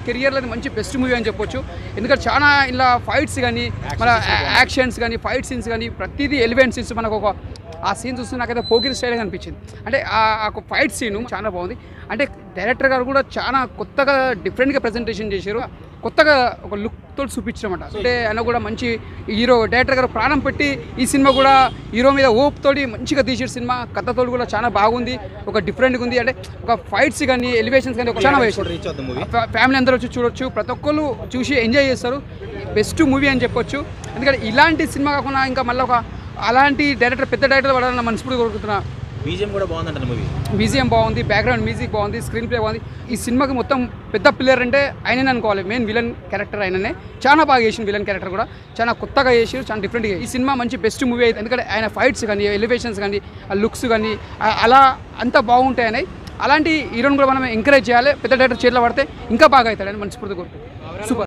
కెరియర్లో మంచి best movie అని చెప్పొచ్చు. ఎందుకంటే చాలా ఇలా ఫైట్స్ కానీ మన యాక్షన్స్ కానీ ఫైట్ సీన్స్ కానీ ప్రతిదీ ఎలివెంట్ సీన్స్ మనకు ఒక ఆ సీన్ చూస్తే నాకైతే పోకిరి స్టైల్గా అనిపించింది. అంటే ఆ ఫైట్ సీను చాలా బాగుంది. అంటే డైరెక్టర్ గారు కూడా చాలా కొత్తగా డిఫరెంట్గా ప్రజెంటేషన్ చేశారు. కొత్తగా ఒక లుక్ తోటి చూపించడమాట. అంటే ఆయన కూడా మంచి హీరో డైరెక్టర్ గారు ప్రాణం పెట్టి ఈ సినిమా కూడా హీరో మీద ఓప్ తోటి మంచిగా తీసిన సినిమా. కథతో కూడా చాలా బాగుంది, ఒక డిఫరెంట్గా ఉంది. అంటే ఒక ఫైట్స్ కానీ ఎలివేషన్స్ కానీ చాలా ఫ్యామిలీ అందరూ వచ్చి చూడొచ్చు, ప్రతి ఒక్కరు చూసి ఎంజాయ్ చేస్తారు. బెస్ట్ మూవీ అని చెప్పొచ్చు. ఎందుకంటే ఇలాంటి సినిమా కాకుండా ఇంకా మళ్ళీ ఒక అలాంటి డైరెక్టర్ పెద్ద డైరెక్టర్ పడాలని మనస్ఫూర్తిగా కోరుకుంటున్నా. బీజిఎం కూడా బాగుందంట మూవీ. బీజిఎం బాగుంది, బ్యాక్గ్రౌండ్ మ్యూజిక్ బాగుంది, స్క్రీన్ ప్లే బాగుంది. ఈ సినిమాకి మొత్తం పెద్ద ప్లేయర్ అంటే ఆయననే అనుకోవాలి. మెయిన్ విలన్ క్యారెక్టర్ ఆయననే చాలా బాగా చేసిన. విలన్ క్యారెక్టర్ కూడా చాలా కొత్తగా చేసి చాలా డిఫరెంట్గా. ఈ సినిమా మంచి బెస్ట్ మూవీ అయితే ఎందుకంటే ఆయన ఫైట్స్ కానీ ఎలివేషన్స్ కానీ లుక్స్ కానీ అలా అంతా బాగుంటాయని. అలాంటి హీరోని కూడా మనం ఎంకరేజ్ చేయాలి. పెద్ద డైరెక్టర్ చేతిలో పడితే ఇంకా బాగా అవుతాడని మనస్ఫూర్తిగా కోరుకుంటున్నాను. సూపర్.